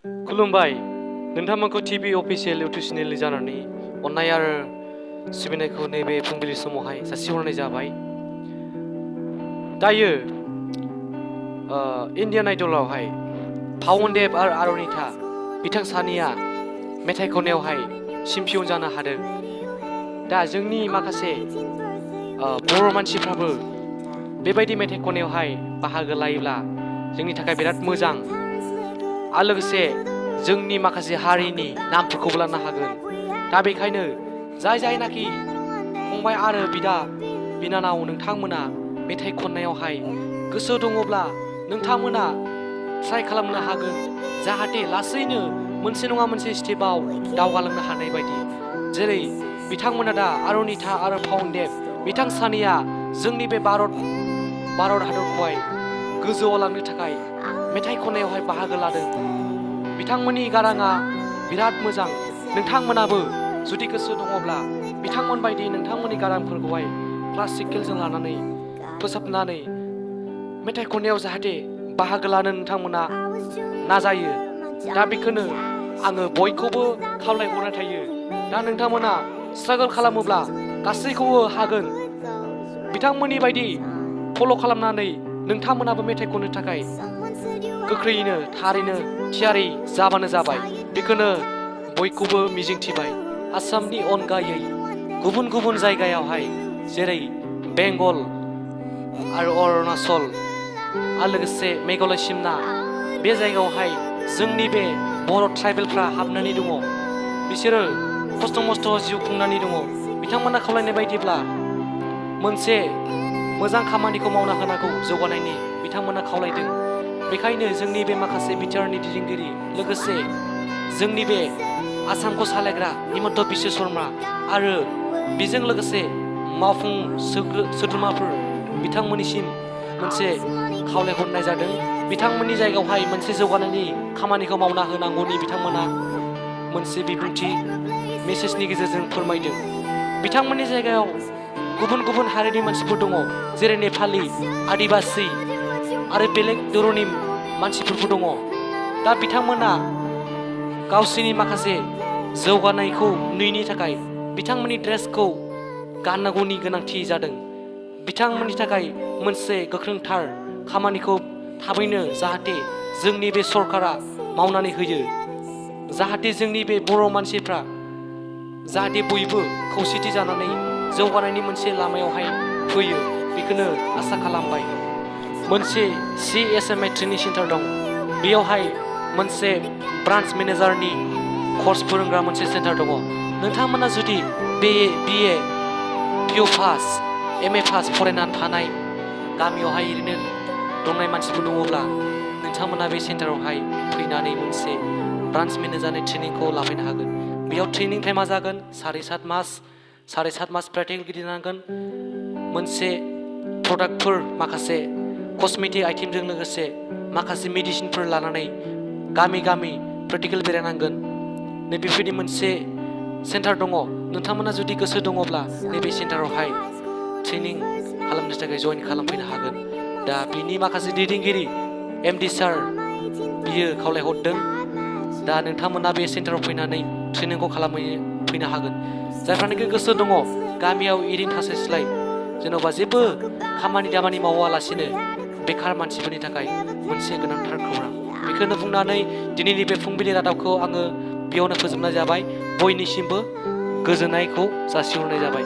खुलुमबाय नोंथांमोनखौ TV official YouTube चेनेलनि जानानै अननाय आरो सिबिनायखौ नैबे फुंबिलि समावहाय जासिहरनाय जाबाय। दायो इन्डियान आइडलावहाय पावनदेब आरो आरुनिता बिथां सानैया मेथाइ खननायावहाय चेम्पियन जानो हादों। दा जोंनि माखासे बर' मानसिफ्राबो बेबायदि मेथाइ खननायावहाय बाहागो लायोब्ला जोंनि थाखाय बिराद मोजां आरो लोगोसे जोंनि माखासे हारिनि नामफोरखौबो लानो हागोन। दा बेखायनो जायनाखि फंबाय आरो बिदा बिनानाव नोंथांमोना मेथाइ खननायावहाय गोसो दङब्ला नोंथांमोना ट्राइ खालामनो हागोन, जाहाथे लासैनो मोनसे नङा मोनसे स्टेपाव दावगालांनो हानाय बायदि। जेरै बिथांमोना दा आरुनिता आरो पावनदेब बिथां सानैया जोंनि बे भारत हादरखौहाय गोजौआव लांनो थाखाय मेथाइ खननायावहाय बाहागो लादों। बिथांमोननि गाराङा बिराद मोजां। नोंथांमोनाबो जुदि गोसो दङब्ला बिथांमोन बायदि नोंथांमोननि गारांफोरखौहाय क्लासिकेलजों लानानै फोसाबनानै मेथाइ खननायाव जाहाथे बाहागो लानो नोंथांमोना नाजायो। दा बेखौनो आङो बयखौबो खावलायहरनाय थायो। दा नोंथांमोना स्ट्रागोल खालामोब्ला गासैखौबो हागोन। बिथांमोननि बायदि फल' खालामनानै नोंथांमोनाबो मेथाइ खननो थाखाय गोख्रैयैनो थारैनो थियारि जाबानो जाबाय। बेखौनो बयखौबो मिजिंथिबाय। आसामनि अनगायै गुबुन गुबुन जायगायावहाय जेरै बेंगल आरो अरुणाचल आरो लोगोसे मेघालय सिमना बे जायगायावहाय जोंनि बे बर' ट्राइबेलफ्रा हाबनानै दङ। बिसोरो खस्थ' मस्थ' जिउ खुंनानै दङ। बिथांमोना खावलायनाय बायदिब्ला मोनसे मोजां खामानिखौ मावना होनांगौ जौगानायनि बिथांमोना खावलायदों। बेखायनो जोंनि बे माखासे बिटिआरनि दैदेनगिरि लोगोसे जोंनि बे आसामखौ सालायग्रा हिमन्त बिश्व शर्मा आरो बेजों लोगोसे मावफुं सोद्रोमाफोर बिथांमोननिसिम मोनसे खावलायहरनाय जादों। बिथांमोननि जायगायावहाय मोनसे जौगानायनि खामानिखौ मावना होनांगौनि बिथांमोना मोनसे बिबुंथि मेसेजनि गेजेरजों फोरमायदों। बिथांमोननि जायगायाव गुबुन गुबुन हारिनि मानसिफोर दङ, जेरै नेपालि, आदिबासि आरो बेलेग धरननि मानसिफोरबो दङ। दा बिथांमोना गावसोरनि माखासे जौगानायखौ नुयैनि थाखाय बिथांमोननि ड्रेसखौ गाननांगौनि गोनांथि जादों। बिथांमोननि थाखाय मोनसे गोख्रोंथार खामानिखौ थाबैनो जाहाथे जोंनि बे सरकारा मावनानै होयो, जाहाथे जोंनि बे बर' मानसिफ्रा जाहाथे बयबो खौसेथि जानानै जौगानायनि मोनसे लामायावहाय फैयो। बेखौनो आसा खालामबाय। मोनसे CSMI ट्रेनिं सेन्टार दं। बेयावहाय मोनसे ब्रान्च मेनेजारनि कर्स फोरोंग्रा मोनसे सेन्टार दङ। नोंथांमोना जुदि BA PU pass MA pass फरायनानै थानाय गामियावहाय ओरैनो दंनाय मानसिफोर दङब्ला नोंथांमोना बे सेन्टारावहाय फैनानै मोनसे ब्रान्च मेनेजारनि ट्रेनिंखौ लाफैनो हागोन। बेयाव ट्रेनिं टाइमा जागोन 7.5 मास प्रेक्टिकेल गिदिंनांगोन। मोनसे प्रडाक्टफोर माखासे कस्मेटिक आइटेमजों लोगोसे माखासे मेडिसिनफोर लानानै गामि गामि प्रेक्टिकेल बेरायनांगोन। नैबेफोरनि मोनसे सेन्टार दङ। नोंथांमोना जुदि गोसो दङब्ला नैबे सेन्टारावहाय ट्रेनिं खालामनो थाखाय जइन खालामफैनो हागोन। दा बिनि माखासे दैदेनगिरि MD सार बियो खावलायहरदों। दा नोंथांमोना बे सेन्टाराव फैनानै ट्रेनिंखौ फैनो हागोन। जायफ्रानोखि गोसो दङ गामियाव ओरैनो थास्लायस्लाय जेन'बा जेबो खामानि दामानि मावालासिनो बेखार मानसिफोरनि थाखाय मोनसे गोनांथार खौरां। बेखौनो बुंनानै दिनैनि बे फुंबिलि रादाबखौ आङो बेयावनो फोजोबनाय जाबाय। बयनिसिमबो गोजोननायखौ जासिहरनाय जाबाय।